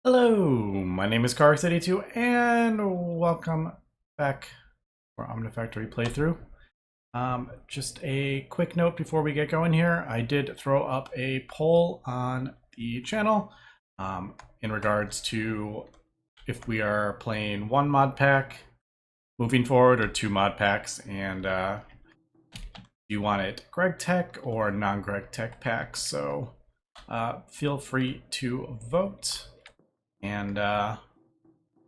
Hello, my name is Cars82 and welcome back for Omnifactory playthrough. Just a quick note before we get going here. I did throw up a poll on the channel in regards to if we are playing one mod pack moving forward or two mod packs, and do you want it Gregtech or non-Gregtech packs? So feel free to vote. And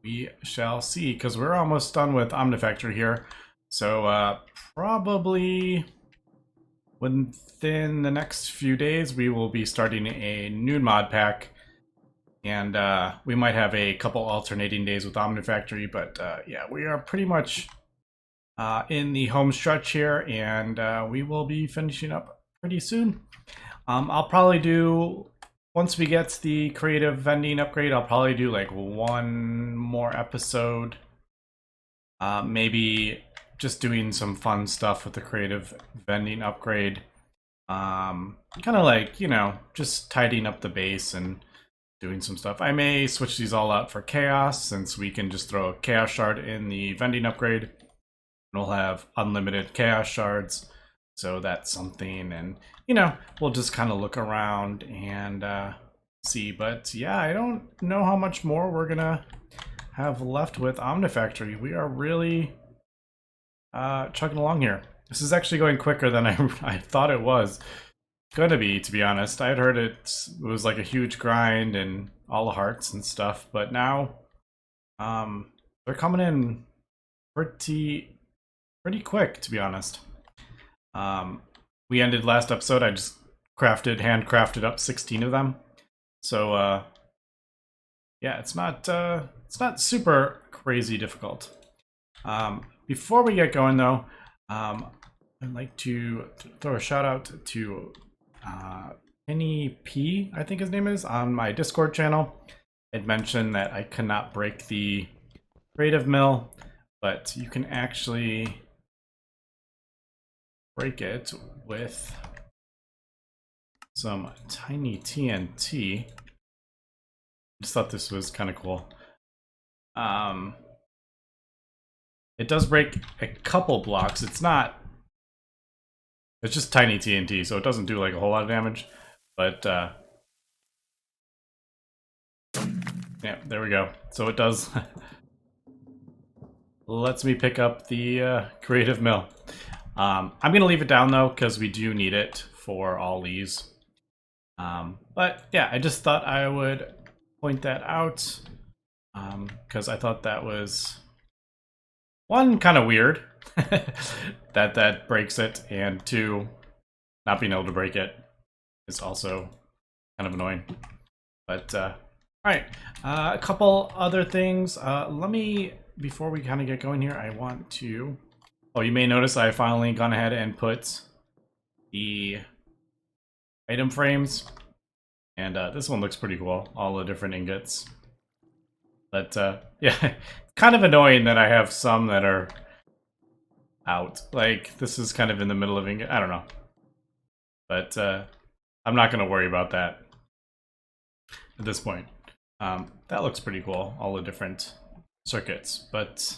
we shall see, because we're almost done with Omnifactory here. So probably within the next few days, we will be starting a new mod pack. And we might have a couple alternating days with Omnifactory, but yeah, we are pretty much in the home stretch here, and we will be finishing up pretty soon. I'll probably do... Once we get the creative vending upgrade, I'll probably do like one more episode. Maybe just doing some fun stuff with the creative vending upgrade. Kind of like, you know, just tidying up the base and doing some stuff. I may switch these all out for chaos, since we can just throw a chaos shard in the vending upgrade. And we'll have unlimited chaos shards. So that's something, and you know, we'll just kind of look around and see. But yeah, I don't know how much more we're gonna have left with Omnifactory. We are really chugging along here. This is actually going quicker than I thought it was gonna be, to be honest. I had heard it was like a huge grind and all the hearts and stuff, but now they're coming in pretty quick, to be honest. We ended last episode, I just handcrafted up 16 of them. So yeah, it's not super crazy difficult. Before we get going though, I'd like to throw a shout out to Penny P, I think his name is, on my Discord channel. I'd mentioned that I cannot break the creative mill, but you can actually break it with some tiny TNT. Just thought this was kind of cool. It does break a couple blocks. It's just tiny TNT, so it doesn't do like a whole lot of damage. But yeah, there we go. So it does lets me pick up the creative mill. I'm gonna leave it down though, because we do need it for all these. But yeah, I just thought I would point that out, because I thought that was one, kind of weird that breaks it, and two, not being able to break it is also kind of annoying. But all right, a couple other things. Let me, before we kind of get going here, I want to... Oh, you may notice I finally gone ahead and put the item frames, and this one looks pretty cool, all the different ingots. But yeah, kind of annoying that I have some that are out. Like, this is kind of in the middle of ingot, I don't know. But I'm not going to worry about that at this point. That looks pretty cool, all the different circuits, but...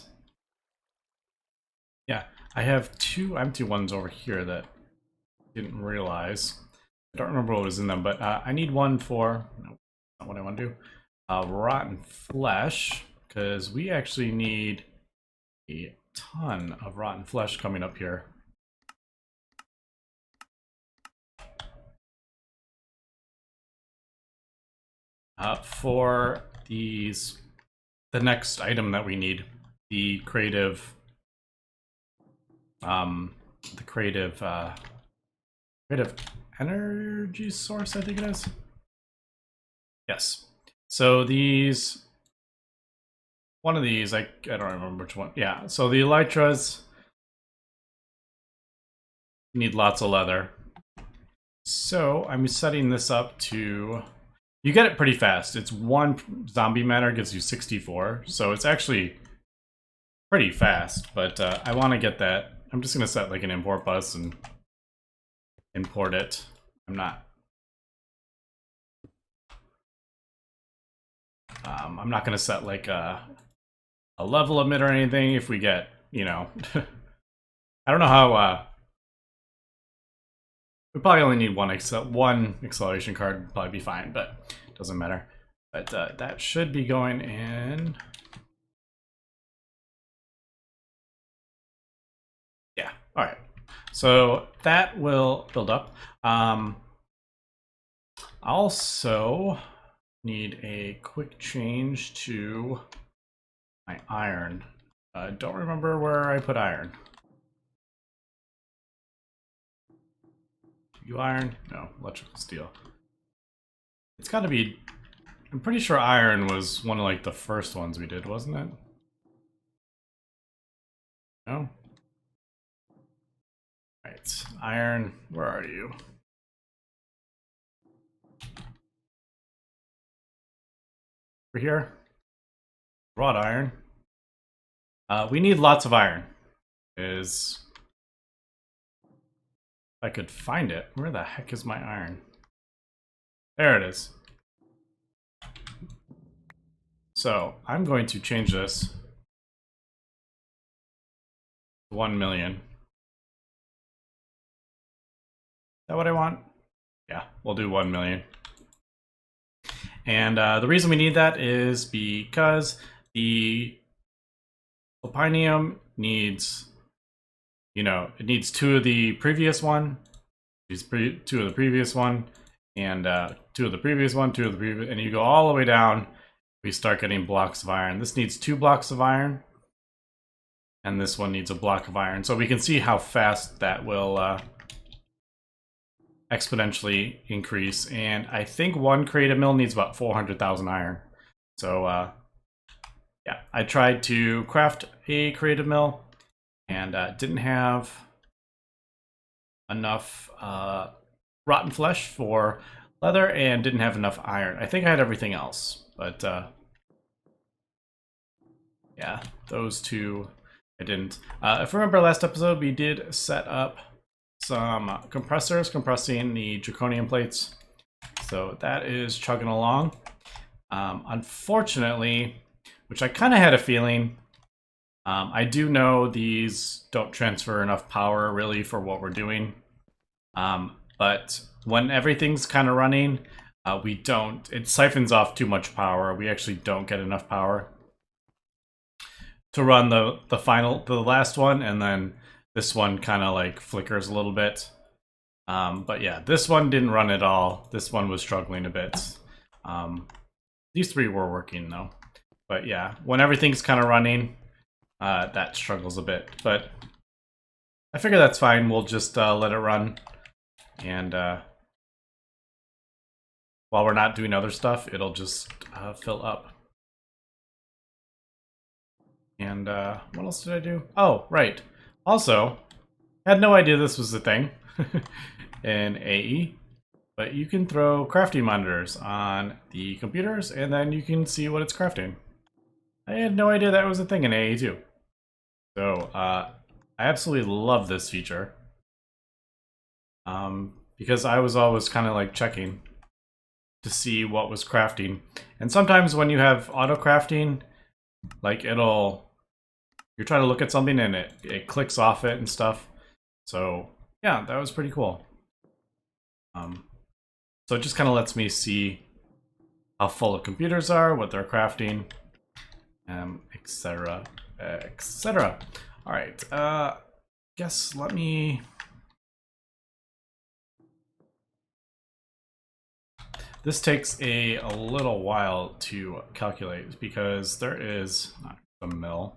Yeah, I have two empty ones over here that I didn't realize. I don't remember what was in them, but I need one for... No, not what I want to do. Rotten flesh, because we actually need a ton of rotten flesh coming up here. For the next item that we need, the creative... creative energy source, I think it is. Yes. So these, one of these, I don't remember which one. Yeah. So the elytras need lots of leather. So I'm setting this up to... You get it pretty fast. It's one zombie matter gives you 64, so it's actually pretty fast. But I want to get that. I'm just gonna set like an import bus and import it. I'm not I'm not going to set like a level limit or anything if we get, you know, I don't know how, we probably only need one acceleration card, would probably be fine, but it doesn't matter. But that should be going in. Yeah, all right. So that will build up. Also need a quick change to my iron. Don't remember where I put iron. You iron? No, electrical steel. It's got to be. I'm pretty sure iron was one of like the first ones we did, wasn't it? No. Right, iron. Where are you? Over here. Wrought iron. We need lots of iron. If I could find it. Where the heck is my iron? There it is. So I'm going to change this to 1 million. Is that what I want? Yeah, we'll do 1 million. And the reason we need that is because the Opinium needs, you know, it needs 2 of the previous one, 2 of the previous one, and 2 of the previous one, 2 of the previous, and you go all the way down, we start getting blocks of iron. This needs 2 blocks of iron, and this one needs a block of iron. So we can see how fast that will exponentially increase. And I think one creative mill needs about 400,000 iron. So yeah, I tried to craft a creative mill and didn't have enough rotten flesh for leather and didn't have enough iron. I think I had everything else, but yeah, those 2 I didn't. If you remember last episode, we did set up some compressors compressing the Draconian plates. So that is chugging along. Unfortunately, which I kind of had a feeling, I do know these don't transfer enough power really for what we're doing. But when everything's kind of running, it siphons off too much power. We actually don't get enough power to run the last one, and then this one kind of like flickers a little bit. But yeah, this one didn't run at all. This one was struggling a bit. These 3 were working though. But yeah, when everything's kind of running, that struggles a bit. But I figure that's fine. We'll just let it run. And while we're not doing other stuff, it'll just fill up. And what else did I do? Oh, right. Also, had no idea this was a thing in AE, but you can throw crafting monitors on the computers and then you can see what it's crafting. I had no idea that was a thing in AE too. So I absolutely love this feature because I was always kind of like checking to see what was crafting. And sometimes when you have auto crafting, like you're trying to look at something and it clicks off it and stuff. So yeah, that was pretty cool. So it just kind of lets me see how full the computers are, what they're crafting, etc, etc. All right, guess let me. This takes a little while to calculate because there is not a mill.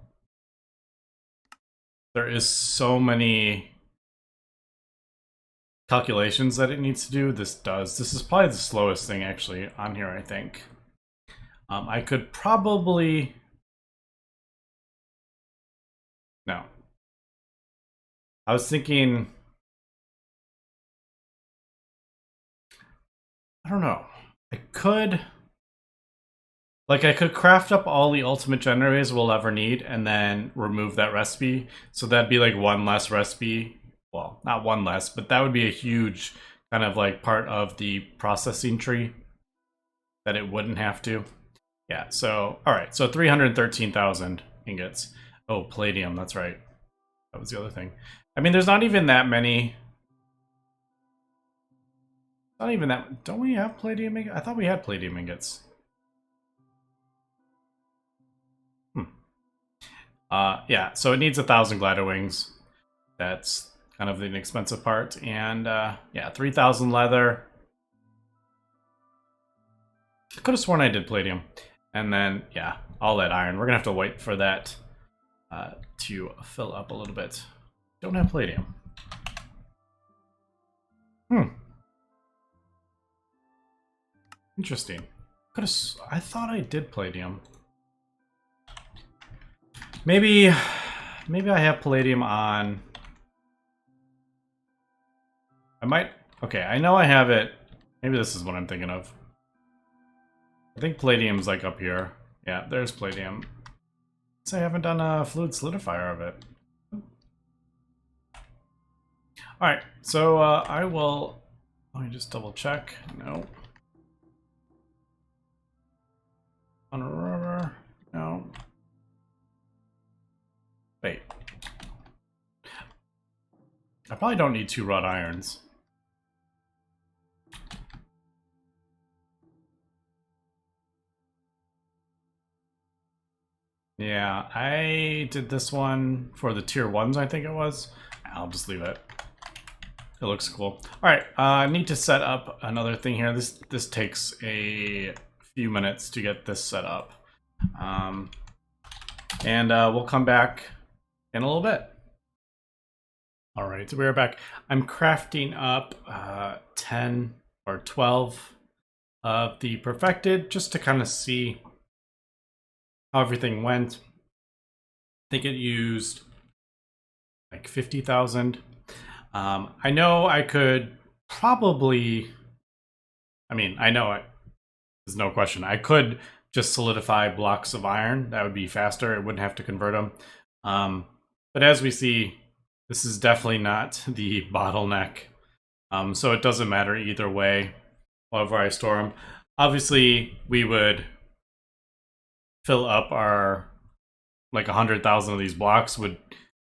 There is so many calculations that it needs to do. This is probably the slowest thing actually on here, I think. I could probably, no. I was thinking, I don't know. I could craft up all the ultimate generators we'll ever need and then remove that recipe. So that'd be like 1 less recipe. Well, not 1 less, but that would be a huge kind of like part of the processing tree that it wouldn't have to. Yeah, so, all right, so 313,000 ingots. Oh, palladium, that's right. That was the other thing. I mean, there's not even that many. Not even that. Don't we have palladium ingots? I thought we had palladium ingots. Yeah, so it needs 1,000 glider wings. That's kind of the inexpensive part. And yeah, 3,000 leather. I could have sworn I did palladium. And then, yeah, all that iron. We're going to have to wait for that to fill up a little bit. Don't have palladium. Interesting. I thought I did palladium. Maybe I have palladium on. I might. Okay, I know I have it. Maybe this is what I'm thinking of. I think palladium's like up here. Yeah, there's palladium. I haven't done a fluid solidifier of it. Alright, so I will. Let me just double check. No. On a rubber. No. Wait. I probably don't need 2 wrought irons. Yeah, I did this one for the tier 1s, I think it was. I'll just leave it. It looks cool. Alright, I need to set up another thing here. This takes a few minutes to get this set up. And we'll come back in a little bit. Alright, so we're back. I'm crafting up 10 or 12 of the perfected just to kind of see how everything went. I think it used like 50,000. I know I could probably, I mean, I know there's no question. I could just solidify blocks of iron. That would be faster. It wouldn't have to convert them. But as we see, this is definitely not the bottleneck. So it doesn't matter either way, however I store them. Obviously, we would fill up our, like 100,000 of these blocks would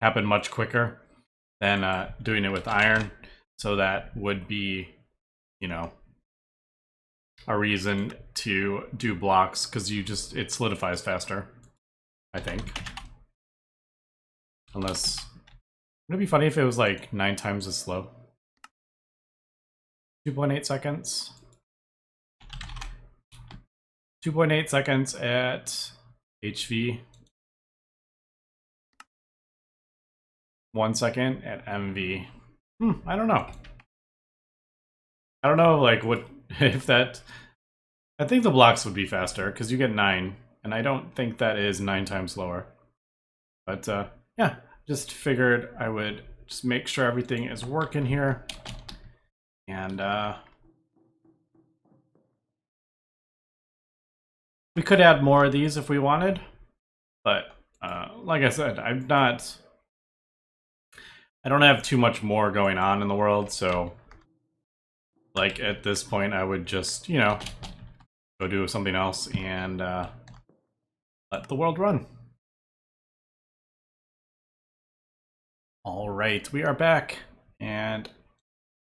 happen much quicker than doing it with iron. So that would be, you know, a reason to do blocks, because it solidifies faster, I think. Unless, would it be funny if it was like 9 times as slow? 2.8 seconds. 2.8 seconds at HV. 1 second at MV. I don't know. I don't know, like, what if that. I think the blocks would be faster because you get 9, and I don't think that is 9 times slower. But yeah, just figured I would just make sure everything is working here, and we could add more of these if we wanted, but like I said, I don't have too much more going on in the world, so like at this point I would just, you know, go do something else and let the world run. All right, we are back and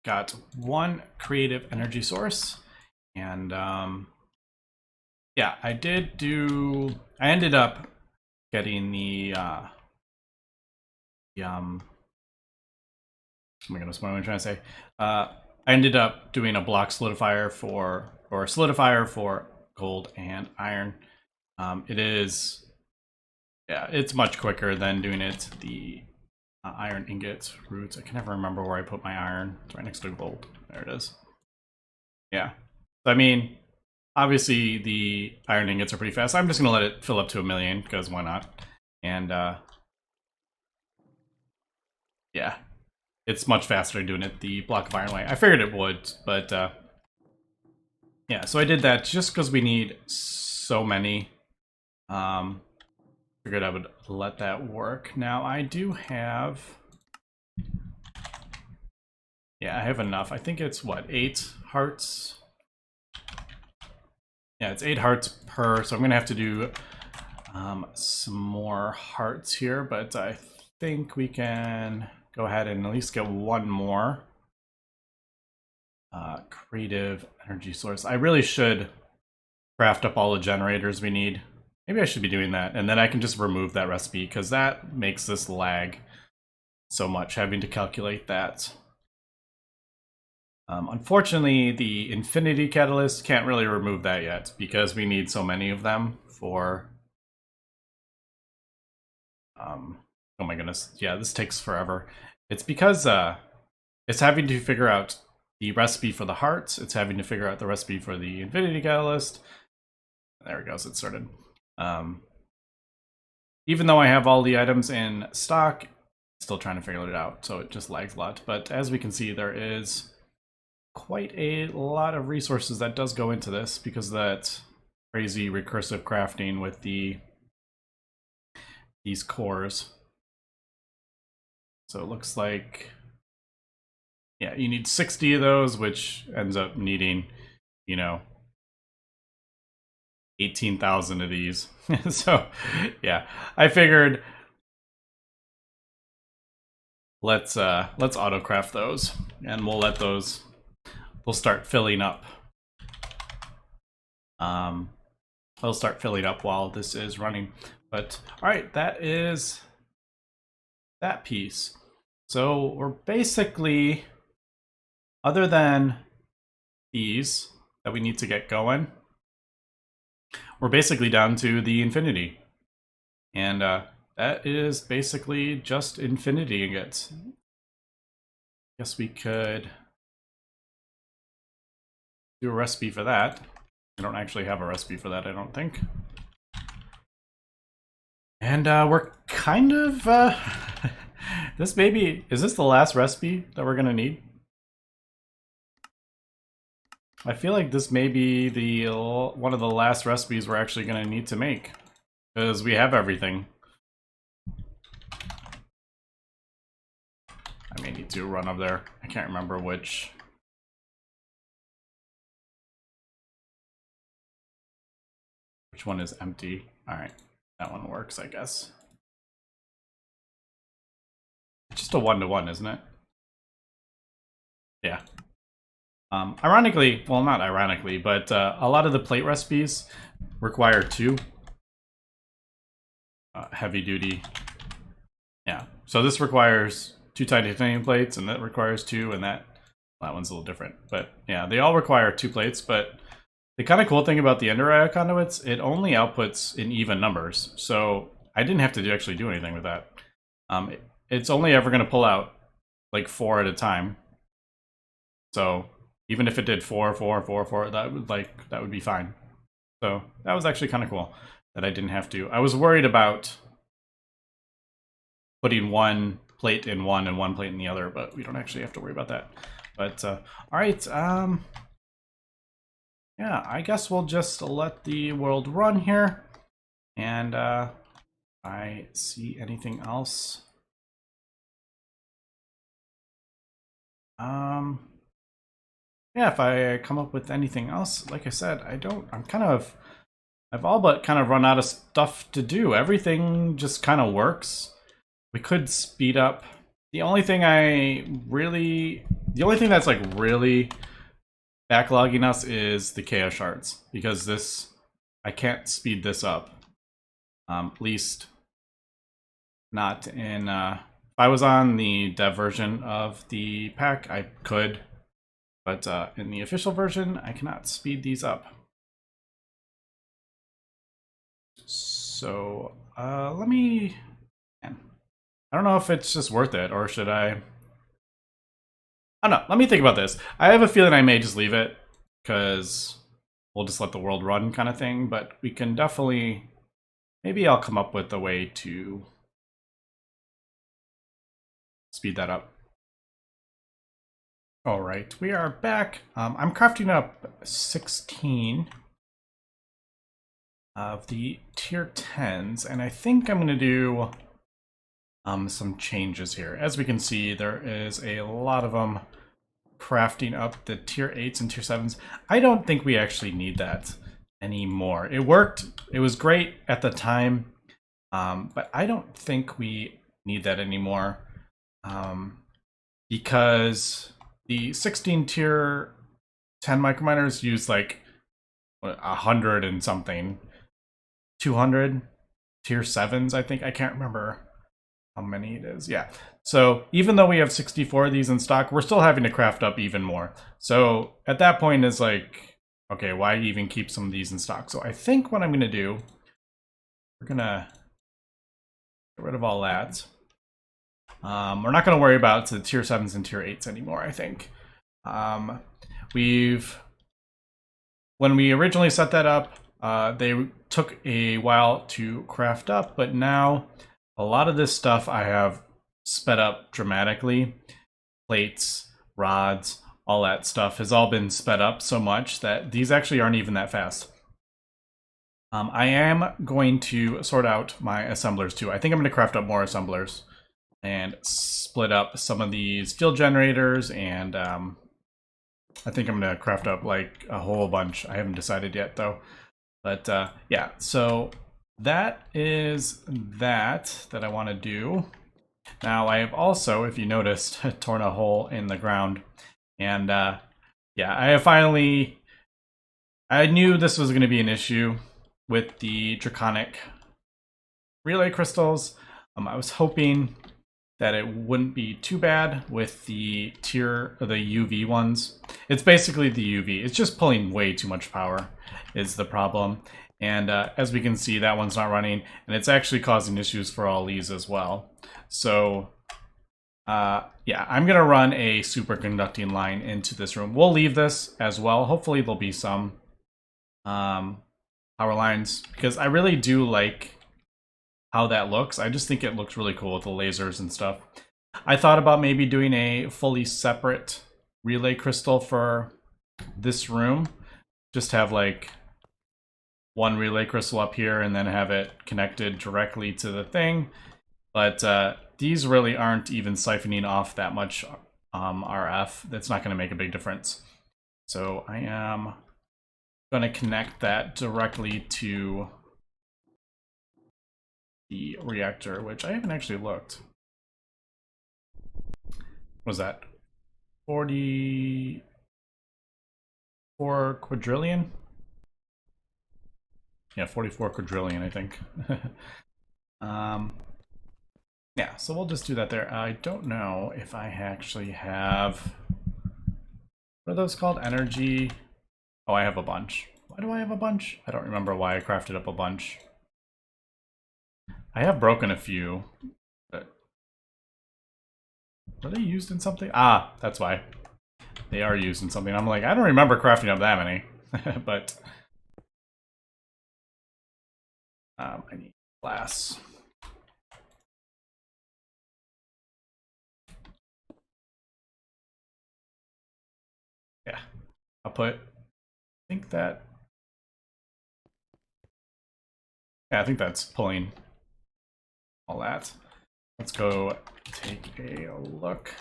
got 1 creative energy source, and yeah, I ended up getting the oh my goodness, what am I trying to say? I ended up doing a block solidifier for gold and iron. It is, yeah, it's much quicker than doing it the iron ingots, roots. I can never remember where I put my iron. It's right next to gold. There it is. Yeah. So, I mean, obviously the iron ingots are pretty fast. I'm just gonna let it fill up to 1 million because why not? And yeah, it's much faster doing it the block of iron way. I figured it would, but yeah. So I did that just because we need so many. Figured I would let that work. Now I do have, yeah, I have enough. I think it's what, 8 hearts. Yeah, it's 8 hearts per, so I'm gonna have to do some more hearts here, but I think we can go ahead and at least get one more creative energy source. I really should craft up all the generators we need. Maybe I should be doing that, and then I can just remove that recipe, because that makes this lag so much, having to calculate that. Unfortunately, the Infinity Catalyst can't really remove that yet, because we need so many of them for... oh my goodness, yeah, this takes forever. It's because it's having to figure out the recipe for the hearts, it's having to figure out the recipe for the Infinity Catalyst. There it goes, it started. Even though I have all the items in stock, still trying to figure it out, so it just lags a lot. But as we can see, there is quite a lot of resources that does go into this, because of that crazy recursive crafting with these cores. So it looks like, yeah, you need 60 of those, which ends up needing, you know, 18,000 of these. So yeah, I figured let's autocraft those, and we'll let those, we'll start filling up. They'll start filling up while this is running. But all right, that is that piece. So we're basically, other than these that we need to get going, we're basically down to the infinity. And that is basically just infinity ingots. Guess we could do a recipe for that. I don't actually have a recipe for that, I don't think. And we're kind of... this maybe... Is this the last recipe that we're going to need? I feel like this may be the one of the last recipes we're actually going to need to make, because we have everything. I may need to run up there. I can't remember which. Which one is empty? All right, that one works, I guess. It's just a 1-to-1, isn't it? Yeah. Ironically, well, not ironically, but a lot of the plate recipes require 2 heavy duty. Yeah, so this requires 2 titanium plates, and that requires 2, and that one's a little different. But yeah, they all require 2 plates. But the kind of cool thing about the Ender Eye conduits, it only outputs in even numbers, so I didn't have to actually do anything with that. It's only ever going to pull out like 4 at a time. So even if it did 4, 4, 4, 4, that would be fine. So that was actually kind of cool that I didn't have to. I was worried about putting 1 plate in one and 1 plate in the other, but we don't actually have to worry about that. But all right, yeah, I guess we'll just let the world run here, and I see anything else. Yeah, if I come up with anything else, like I said, I've all but kind of run out of stuff to do. Everything just kind of works. We could speed up. The only thing that's like really backlogging us is the chaos shards, because this, I can't speed this up. At least not in, if I was on the dev version of the pack, I could. But in the official version, I cannot speed these up. So let me... I don't know if it's just worth it, or should I don't know. Let me think about this. I have a feeling I may just leave it, because we'll just let the world run kind of thing. But we can definitely... Maybe I'll come up with a way to speed that up. All right, we are back. I'm crafting up 16 of the tier 10s, and I think I'm going to do some changes here. As we can see, there is a lot of them crafting up the tier 8s and tier 7s. I don't think we actually need that. anymore. It worked. It was great at the time, but I don't think we need that anymore, because the 16 tier 10 microminers use like 100 and something, 200 tier 7s, I think. I can't remember how many it is. Yeah. So even though we have 64 of these in stock, we're still having to craft up even more. So at that point, it's like, okay, why even keep some of these in stock? So I think what I'm going to do, we're going to get rid of all that. We're not going to worry about the tier 7s and tier 8s anymore, I think. When we originally set that up, they took a while to craft up, but now a lot of this stuff I have sped up dramatically. Plates, rods, all that stuff has all been sped up so much that these actually aren't even that fast. I am going to sort out my assemblers too. I think I'm going to craft up more assemblers and split up some of these field generators, and I think I'm going to craft up like a whole bunch. I haven't decided yet though. But yeah, so that is that I want to do. Now I have also, if you noticed, torn a hole in the ground. And yeah, I have finally, I knew this was going to be an issue with the Draconic relay crystals. I was hoping that it wouldn't be too bad with the UV ones. It's basically the UV. It's just pulling way too much power is the problem. And as we can see, that one's not running, and it's actually causing issues for all these as well. So yeah, I'm gonna run a superconducting line into this room. We'll leave this as well. Hopefully there'll be some power lines, because I really do like how that looks. I just think it looks really cool with the lasers and stuff. I thought about maybe doing a fully separate relay crystal for this room. Just have like one relay crystal up here and then have it connected directly to the thing. But these really aren't even siphoning off that much RF. That's not going to make a big difference. So I am going to connect that directly to the reactor, which I haven't actually looked. What was that? 44 quadrillion? Yeah, 44 quadrillion, I think. Yeah, so we'll just do that there. I don't know if I actually have... What are those called? Energy? Oh, I have a bunch. Why do I have a bunch? I don't remember why I crafted up a bunch. I have broken a few, but were they used in something? Ah, that's why. They are used in something. I'm like, I don't remember crafting up that many, but I need glass. Yeah, I'll put, I think that, yeah, I think that's pulling all that. Let's go take a look.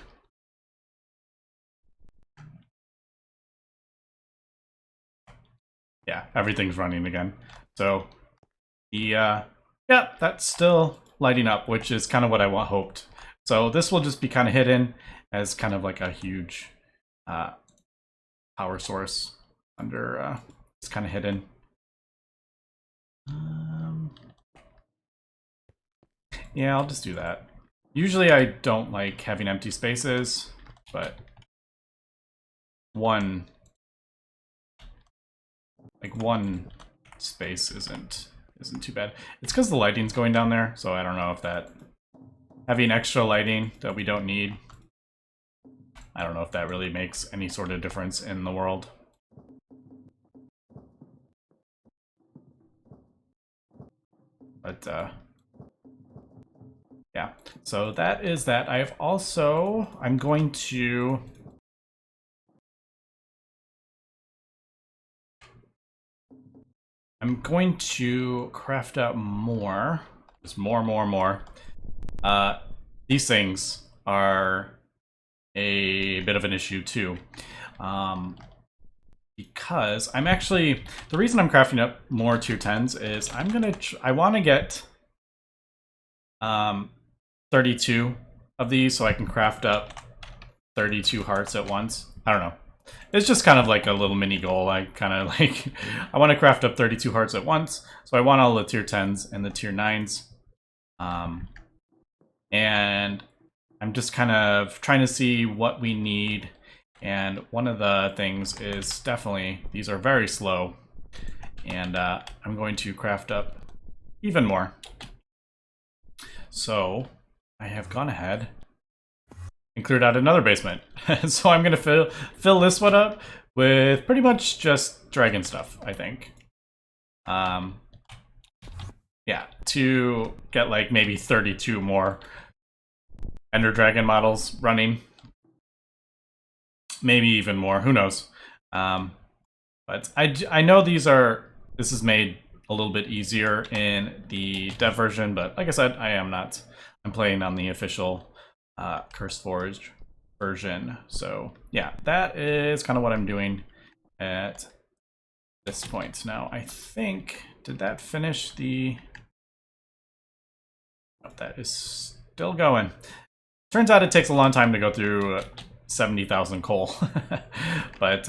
Yeah, everything's running again. So the yeah, that's still lighting up, which is kind of what I hoped. So this will just be kind of hidden as kind of like a huge power source under it's kind of hidden. Yeah, I'll just do that. Usually I don't like having empty spaces, but one space isn't too bad. It's because the lighting's going down there, so I don't know if that having extra lighting that we don't need, I don't know if that really makes any sort of difference in the world. But yeah, so that is that. I've also, I'm going to craft up more. Just more. These things are a bit of an issue too. because I'm actually, the reason I'm crafting up more tier 10s is I want to get 32 of these so I can craft up 32 hearts at once. I don't know. It's just kind of like a little mini goal. I kind of like, I want to craft up 32 hearts at once. So I want all the tier 10s and the tier 9s. And I'm just kind of trying to see what we need. And one of the things is definitely, these are very slow. And I'm going to craft up even more. So I have gone ahead and cleared out another basement. So I'm going to fill this one up with pretty much just dragon stuff, I think. Yeah, to get like maybe 32 more Ender Dragon models running. Maybe even more, who knows. But I know this is made a little bit easier in the dev version, but like I said, I'm playing on the official CurseForge version. So yeah, that is kind of what I'm doing at this point. Now I think, did that finish the... Oh, that is still going. Turns out it takes a long time to go through 70,000 coal. But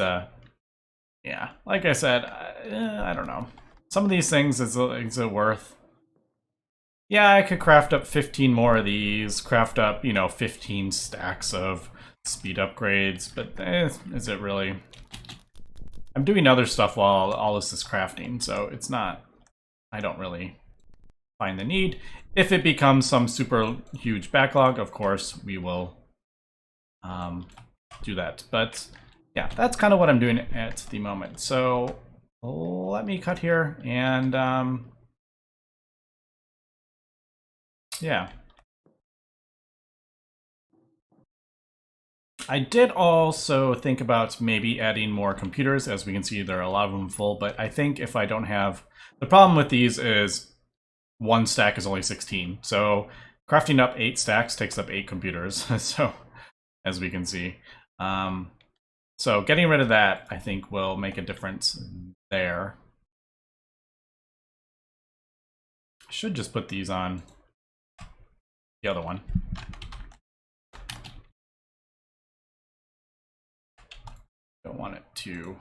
yeah, like I said, I don't know. Some of these things, is it worth? Yeah, I could craft up 15 more of these, craft up, 15 stacks of speed upgrades, but is it really? I'm doing other stuff while all this is crafting, so it's not, I don't really find the need. If it becomes some super huge backlog, of course, we will do that. But yeah, that's kind of what I'm doing at the moment. So let me cut here and yeah. I did also think about maybe adding more computers. As we can see, there are a lot of them full, but I think if I don't have... The problem with these is one stack is only 16. So crafting up 8 stacks takes up 8 computers. So as we can see. So getting rid of that, I think, will make a difference there. I should just put these on the other one. Don't want it to...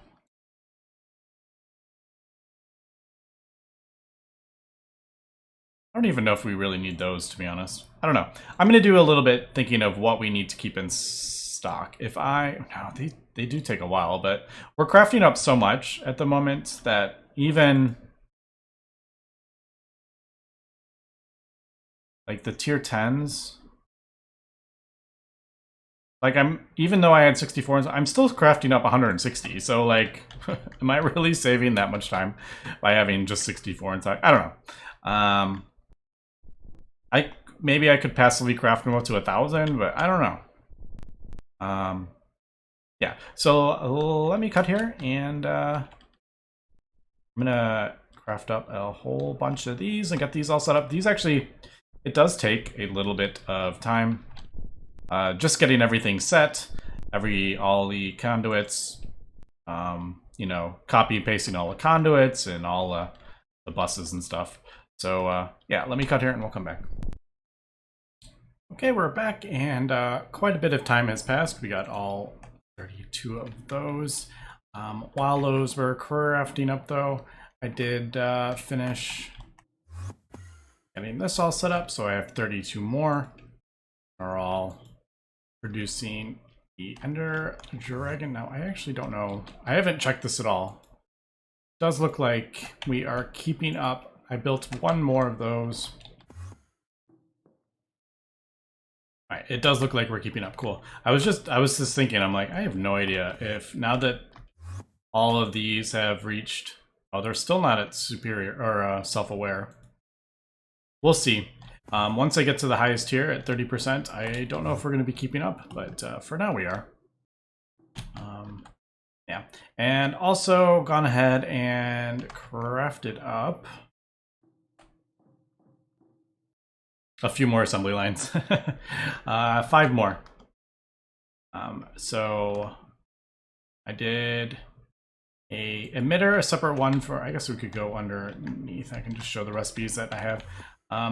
I don't even know if we really need those, to be honest. I don't know. I'm going to do a little bit thinking of what we need to keep in stock. No, they do take a while, but we're crafting up so much at the moment that even like the tier 10s, like even though I had 64, I'm still crafting up 160. So like, am I really saving that much time by having just 64 inside? I don't know. Maybe I could passively craft them up to 1,000, but I don't know. Yeah, so let me cut here, and I'm gonna craft up a whole bunch of these and get these all set up. These actually, it does take a little bit of time. Just getting everything set, all the conduits, copy and pasting all the conduits and all the buses and stuff. So yeah, let me cut here and we'll come back. Okay, we're back, and quite a bit of time has passed. We got all 32 of those. While those were crafting up, though, I did finish getting this all set up, so I have 32 more. Are all producing the Ender Dragon. Now, I actually don't know. I haven't checked this at all. It does look like we are keeping up. I built one more of those. All right, it does look like we're keeping up. Cool. I was just thinking, I'm like, I have no idea if now that all of these have reached, oh, they're still not at superior or self-aware. We'll see. Once I get to the highest tier at 30%, I don't know if we're going to be keeping up, but for now we are. Yeah, and also gone ahead and crafted up a few more assembly lines. 5 more. So I did a emitter, a separate one for, I guess we could go underneath. I can just show the recipes that I have.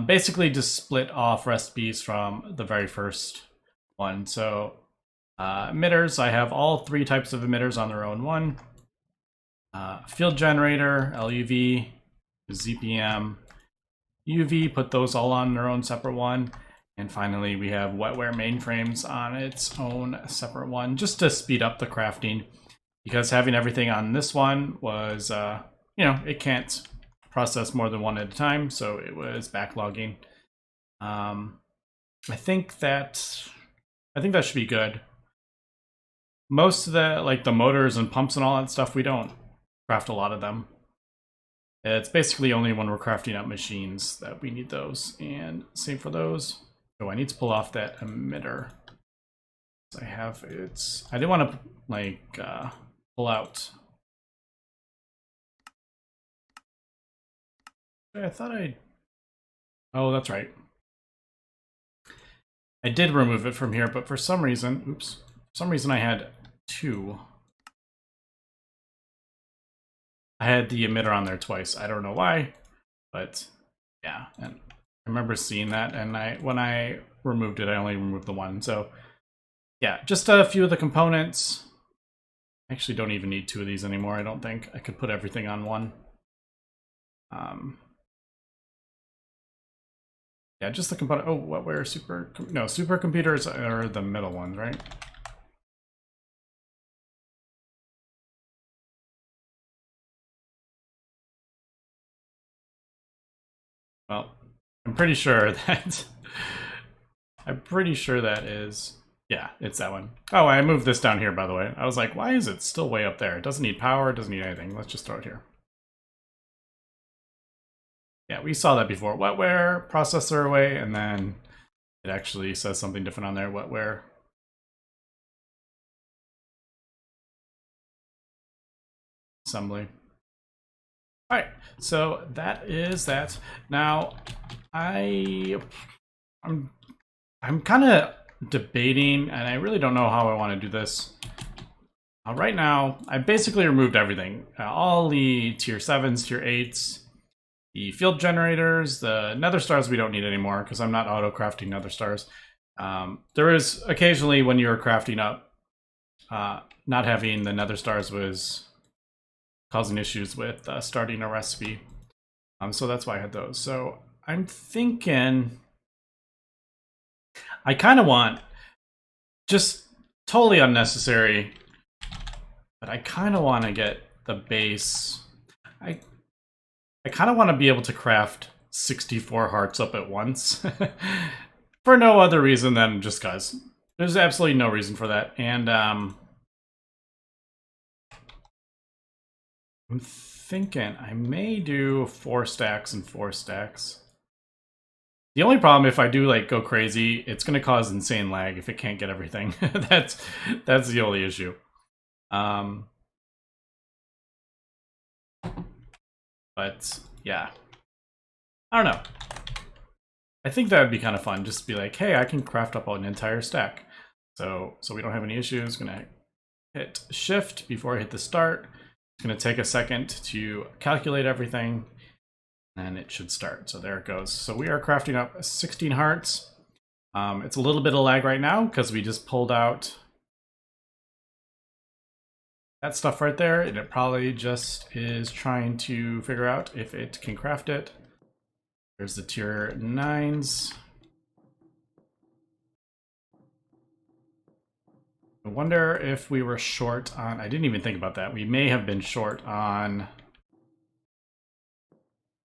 Basically just split off recipes from the very first one. So emitters, I have all 3 types of emitters on their own one. Field generator, LUV, ZPM, UV, put those all on their own separate one. And finally, we have wetware mainframes on its own separate one, just to speed up the crafting. Because having everything on this one was, it can't process more than one at a time, so it was backlogging. I think that should be good. Most of the, like the motors and pumps and all that stuff, we don't craft a lot of them. It's basically only when we're crafting up machines that we need those, and same for those. Oh, I need to pull off that emitter. I didn't want to like pull out. I thought oh, that's right. I did remove it from here, but for some reason, I had 2. I had the emitter on there twice. I don't know why, but yeah. And I remember seeing that, and when I removed it, I only removed the one. So yeah, just a few of the components. I actually don't even need 2 of these anymore, I don't think. I could put everything on one. Yeah, just the component. Oh, supercomputers are the middle ones, right? Well, I'm pretty sure that is, yeah, it's that one. Oh, I moved this down here, by the way. I was like, why is it still way up there? It doesn't need power, it doesn't need anything. Let's just throw it here. Yeah, we saw that before. Wetware, processor away, and then it actually says something different on there. Wetware. Assembly. All right, so that is that. Now, I'm kind of debating, and I really don't know how I want to do this. Right now, I basically removed everything. All the tier 7s, tier 8s, the field generators, the nether stars we don't need anymore because I'm not auto-crafting nether stars. There is occasionally when you were crafting up, not having the nether stars was causing issues with starting a recipe. So that's why I had those. So I'm thinking I kind of want, just totally unnecessary, but I kind of want to get the base. I kind of want to be able to craft 64 hearts up at once for no other reason than just cause. There's absolutely no reason for that. And I'm thinking I may do 4 stacks and 4 stacks. The only problem, if I do like go crazy, it's going to cause insane lag if it can't get everything. That's the only issue. But yeah, I don't know. I think that would be kind of fun, just to be like, hey, I can craft up an entire stack. So we don't have any issues. Gonna hit shift before I hit the start. It's gonna take a second to calculate everything, and it should start. So there it goes. So we are crafting up 16 hearts. It's a little bit of lag right now because we just pulled out that stuff right there, and it probably just is trying to figure out if it can craft it. There's the tier 9s. I wonder if we were short on, I didn't even think about that. We may have been short on,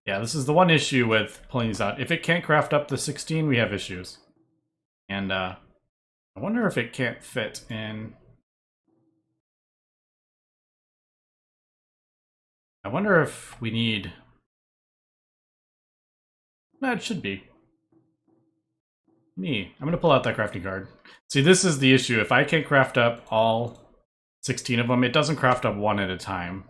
yeah, this is the one issue with pulling these out. If it can't craft up the 16, we have issues. And I wonder if it can't fit in. I wonder if we need, no, it should be. I'm gonna pull out that crafting card. See, this is the issue. If I can't craft up all 16 of them, it doesn't craft up one at a time.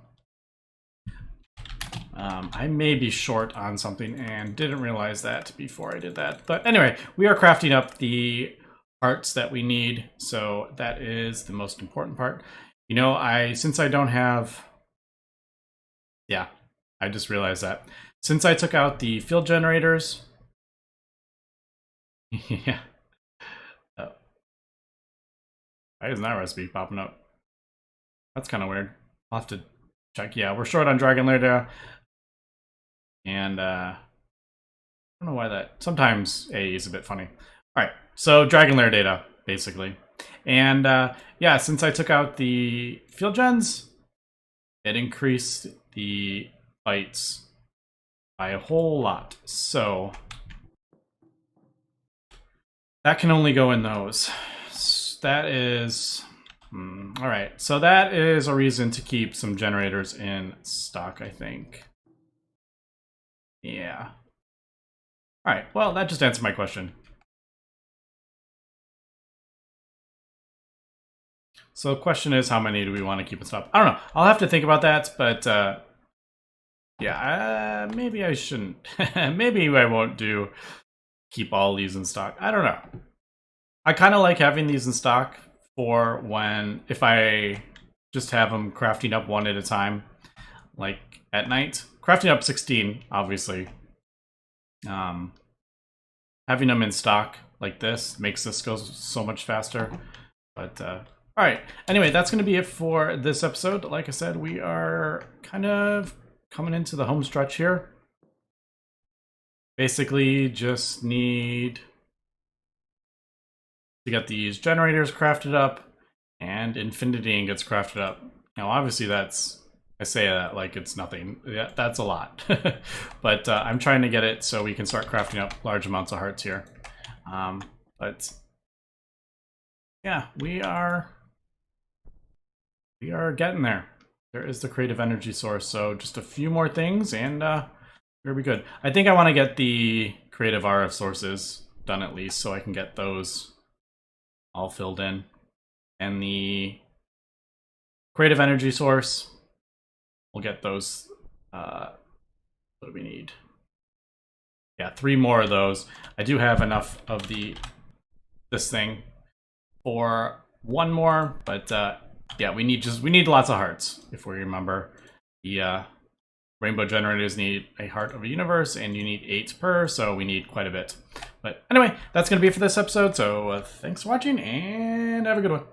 I may be short on something and didn't realize that before I did that. But anyway, we are crafting up the parts that we need, so that is the most important part. You know, since I don't have Yeah, I just realized that. Since I took out the field generators... yeah. Oh. Why isn't that recipe popping up? That's kind of weird. I'll have to check. Yeah, we're short on Dragon Lair data. And I don't know why that... Sometimes AE is a bit funny. Alright, so Dragon Lair data, basically. And yeah, since I took out the field gens, it increased the bytes by a whole lot. So that can only go in those. That is... Alright, so that is a reason to keep some generators in stock, I think. Yeah. Alright, well, that just answered my question. So the question is, how many do we want to keep in stock? I don't know. I'll have to think about that, but yeah, maybe I shouldn't. Maybe I won't keep all these in stock. I don't know. I kind of like having these in stock for if I just have them crafting up one at a time, like at night. Crafting up 16, obviously. Having them in stock like this makes this go so much faster. But all right. Anyway, that's going to be it for this episode. Like I said, we are kind of coming into the home stretch here. Basically, just need to get these generators crafted up, and infinity ingots crafted up. Now, obviously, I say that like it's nothing. Yeah, that's a lot. But I'm trying to get it so we can start crafting up large amounts of hearts here. But yeah, we are getting there. There is the creative energy source, so just a few more things and we'll be good. I think I want to get the creative RF sources done at least, so I can get those all filled in. And the creative energy source, we'll get those. What do we need? Yeah, 3 more of those. I do have enough of this thing for 1 more, but yeah, we need lots of hearts. If we remember, the rainbow generators need a heart of a universe, and you need 8 per, so we need quite a bit. But anyway, that's gonna be it for this episode. So thanks for watching, and have a good one.